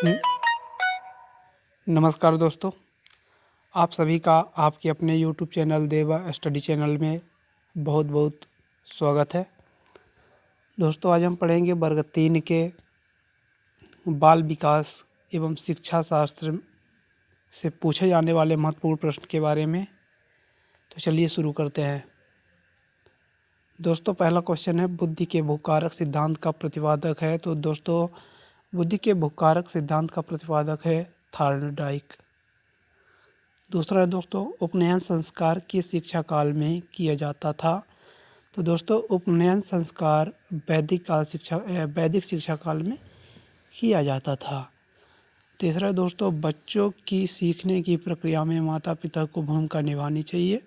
न- नमस्कार दोस्तों, आप सभी का आपके अपने YouTube चैनल देवा स्टडी चैनल में बहुत बहुत स्वागत है। दोस्तों, आज हम पढ़ेंगे वर्ग 3 के बाल विकास एवं शिक्षा शास्त्र से पूछे जाने वाले महत्वपूर्ण प्रश्न के बारे में। तो चलिए शुरू करते हैं। दोस्तों, पहला क्वेश्चन है, बुद्धि के भूकारक सिद्धांत का प्रतिपादक है। तो दोस्तों, बुद्धि के भूकारक सिद्धांत का प्रतिपादक है थॉर्नडाइक। दूसरा है दोस्तों, उपनयन संस्कार किस शिक्षा काल में किया जाता था। तो दोस्तों, उपनयन संस्कार वैदिक शिक्षा काल में किया जाता था। तीसरा है दोस्तों, बच्चों की सीखने की प्रक्रिया में माता पिता को भूमिका निभानी चाहिए।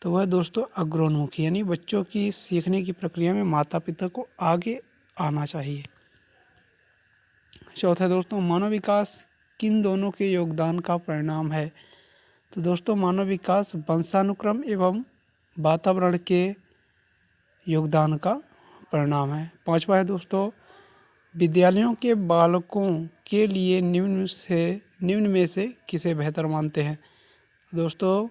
तो वह दोस्तों अग्रोन्मुखी, यानी बच्चों की सीखने की प्रक्रिया में माता पिता को आगे आना चाहिए। चौथा है दोस्तों, मानव विकास किन दोनों के योगदान का परिणाम है। तो दोस्तों, मानव विकास वंशानुक्रम एवं वातावरण के योगदान का परिणाम है। पांचवा है दोस्तों, विद्यालयों के बालकों के लिए निम्न में से किसे बेहतर मानते हैं। दोस्तों,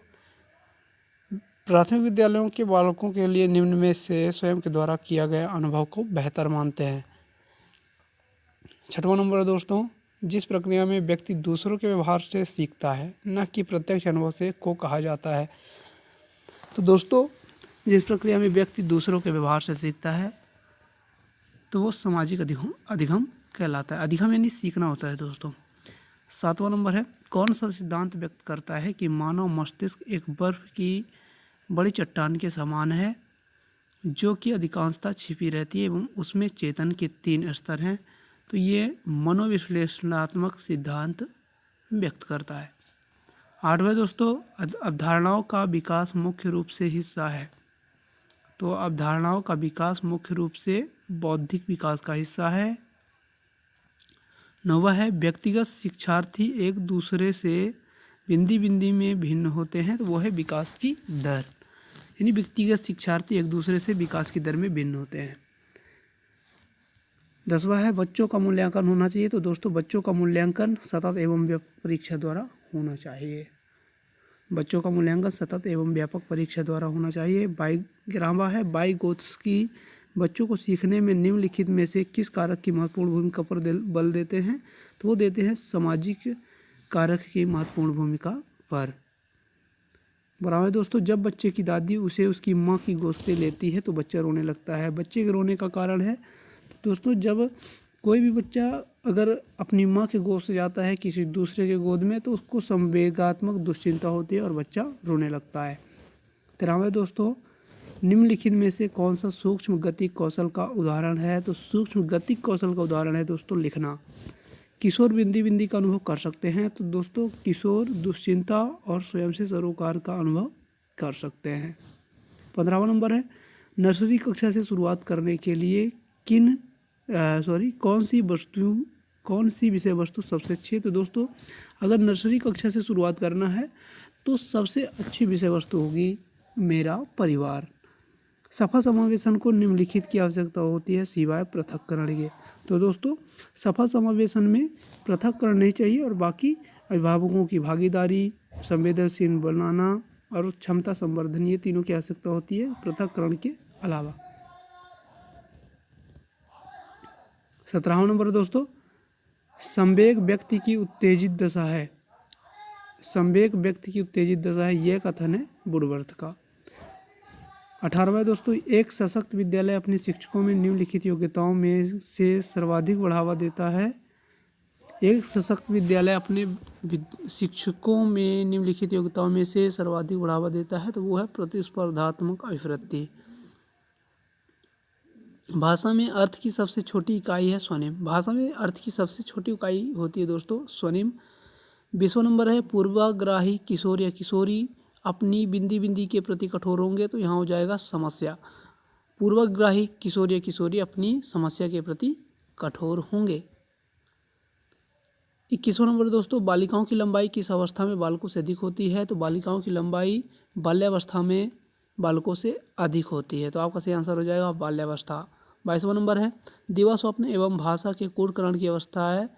प्राथमिक विद्यालयों के बालकों के लिए निम्न में से स्वयं के द्वारा किया गया अनुभव को बेहतर मानते हैं। छठवां नंबर है दोस्तों, जिस प्रक्रिया में व्यक्ति दूसरों के व्यवहार से सीखता है, न कि प्रत्यक्ष अनुभव से, को कहा जाता है। तो दोस्तों, जिस प्रक्रिया में व्यक्ति दूसरों के व्यवहार से सीखता है तो वो सामाजिक अधिगम कहलाता है। अधिगम यानी सीखना होता है दोस्तों। सातवां नंबर है, कौन सा सिद्धांत व्यक्त करता है कि मानव मस्तिष्क एक बर्फ की बड़ी चट्टान के समान है, जो कि अधिकांशतः छिपी रहती है एवं उसमें चेतन के 3 स्तर हैं। तो ये मनोविश्लेषणात्मक सिद्धांत व्यक्त करता है। आठवें दोस्तों, अवधारणाओं का विकास मुख्य रूप से हिस्सा है। तो अवधारणाओं का विकास मुख्य रूप से बौद्धिक विकास का हिस्सा है। नौवां है, व्यक्तिगत शिक्षार्थी एक दूसरे से बिंदी बिंदी में भिन्न होते हैं। तो वो है विकास की दर, यानी व्यक्तिगत शिक्षार्थी एक दूसरे से विकास की दर में भिन्न होते हैं। 10वां है, बच्चों का मूल्यांकन होना चाहिए। तो दोस्तों, बच्चों का मूल्यांकन सतत एवं व्यापक परीक्षा द्वारा होना चाहिए। बच्चों का मूल्यांकन सतत एवं व्यापक परीक्षा द्वारा होना चाहिए। 11वां है, वाइगोत्स्की बच्चों को सीखने में निम्नलिखित में से किस कारक की महत्वपूर्ण भूमिका पर बल देते हैं। तो वो देते हैं सामाजिक कारक की महत्वपूर्ण भूमिका पर। 12वां दोस्तों, जब बच्चे की दादी उसे उसकी माँ की गोद से लेती है तो बच्चा रोने लगता है। बच्चे के रोने का कारण है दोस्तों, जब कोई भी बच्चा अगर अपनी माँ के गोद से जाता है किसी दूसरे के गोद में तो उसको संवेगात्मक दुश्चिंता होती है और बच्चा रोने लगता है। 13वां दोस्तों, निम्नलिखित में से कौन सा सूक्ष्म गतिक कौशल का उदाहरण है। तो सूक्ष्म गतिक कौशल का उदाहरण है दोस्तों लिखना। किशोर बिंदी बिंदी का अनुभव कर सकते हैं। तो दोस्तों, किशोर दुश्चिंता और स्वयं से सरोकार का अनुभव कर सकते हैं। 15वां नंबर है, नर्सरी कक्षा से शुरुआत करने के लिए कौन सी विषय वस्तु सबसे अच्छी है। तो दोस्तों, अगर नर्सरी कक्षा से शुरुआत करना है तो सबसे अच्छी विषय वस्तु होगी मेरा परिवार। सफल समावेशन को निम्नलिखित की आवश्यकता होती है सिवाय पृथक्करण के। तो दोस्तों, सफल समावेशन में पृथक्करण नहीं चाहिए और बाकी अभिभावकों की भागीदारी, संवेदनशील बनाना और क्षमता संवर्धन, ये तीनों की आवश्यकता होती है पृथक्करण के अलावा। 17वां नंबर दोस्तों, संवेग व्यक्ति की उत्तेजित दशा है। संवेग व्यक्ति की उत्तेजित दशा है, यह कथन है वुडवर्थ का। 18वां दोस्तों, एक सशक्त विद्यालय अपने शिक्षकों में निम्नलिखित योग्यताओं में से सर्वाधिक बढ़ावा देता है। एक सशक्त विद्यालय अपने शिक्षकों में निम्नलिखित योग्यताओं में से सर्वाधिक बढ़ावा देता है। तो वो है प्रतिस्पर्धात्मक अभिवृत्ति। भाषा में अर्थ की सबसे छोटी इकाई है स्वनिम। भाषा में अर्थ की सबसे छोटी इकाई होती है दोस्तों स्वनिम। 20वां नंबर है, पूर्वाग्राही किशोर या किशोरी अपनी बिंदी बिंदी के प्रति कठोर होंगे। तो यहाँ हो जाएगा समस्या। पूर्वाग्राही किशोर या किशोरी अपनी समस्या के प्रति कठोर होंगे। 21वां नंबर दोस्तों, बालिकाओं की लंबाई किस अवस्था में बालकों से अधिक होती है। तो बालिकाओं की लंबाई बाल्यावस्था में बालकों से अधिक होती है। तो आपका सही आंसर हो जाएगा बाल्यावस्था। 22वां नंबर है, दिवा स्वप्न एवं भाषा के कूटकरण की अवस्था है।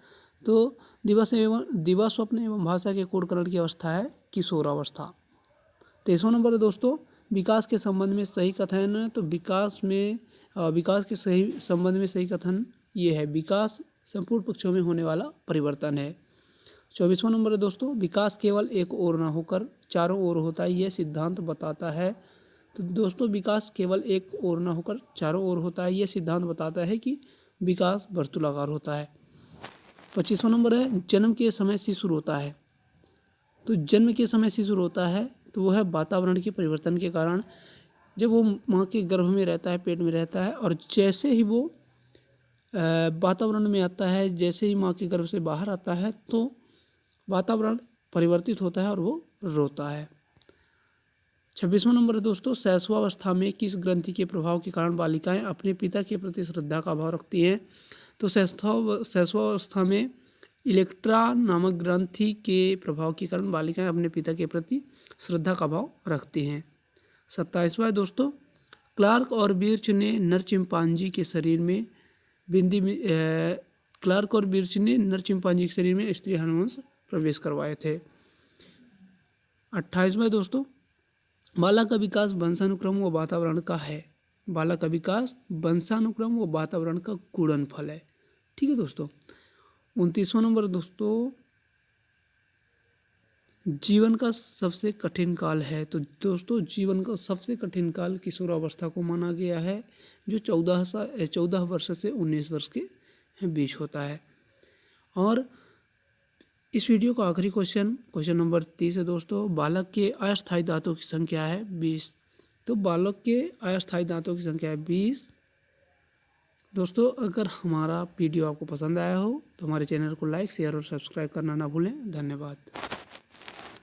तो दिवा स्वप्न एवं भाषा के कोडकरण की अवस्था है किशोरावस्था। 23वां नंबर है दोस्तों, विकास के संबंध में सही कथन है। तो विकास के सही संबंध में सही कथन ये है, विकास संपूर्ण पक्षों में होने वाला परिवर्तन है। 24वां नंबर है दोस्तों, विकास केवल एक ओर न होकर चारों ओर होता है, यह सिद्धांत बताता है। तो दोस्तों विकास केवल एक ओर न होकर चारों ओर होता है, यह सिद्धांत बताता है कि विकास वर्तुलाकार होता है। 25वां नंबर है, जन्म के समय शिशु रोता है। तो जन्म के समय शिशु रोता है तो वह वातावरण के परिवर्तन के कारण, जब वो माँ के गर्भ में रहता है, पेट में रहता है, और जैसे ही वो वातावरण में आता है, जैसे ही माँ के गर्भ से बाहर आता है तो वातावरण परिवर्तित होता है और वो रोता है। 26वां नंबर है दोस्तों, शैशवावस्था में किस ग्रंथि के प्रभाव के कारण बालिकाएं अपने पिता के प्रति श्रद्धा का भाव रखती हैं। तो शैशवावस्था में इलेक्ट्रा नामक ग्रंथि के प्रभाव के कारण बालिकाएं अपने पिता के प्रति श्रद्धा का भाव रखती हैं। 27वां है दोस्तों, क्लार्क और बिर्च ने नर चिंपांजी के शरीर में स्त्री हनुवंश प्रवेश करवाए थे। 28वां दोस्तों, बालक का विकास वंशानुक्रम व वातावरण का है। बालक का विकास वंशानुक्रम व वातावरण का गुणनफल है। ठीक है दोस्तों। 29वां नंबर दोस्तों, जीवन का सबसे कठिन काल है। तो दोस्तों जीवन का सबसे कठिन काल किशोरावस्था को माना गया है, जो 14 वर्ष से 19 वर्ष के बीच होता है। और इस वीडियो का आखिरी क्वेश्चन नंबर 30 है दोस्तों, बालक के अस्थायी दांतों की संख्या है 20। तो बालक के अस्थायी दांतों की संख्या है 20। दोस्तों अगर हमारा वीडियो आपको पसंद आया हो तो हमारे चैनल को लाइक, शेयर और सब्सक्राइब करना ना भूलें। धन्यवाद।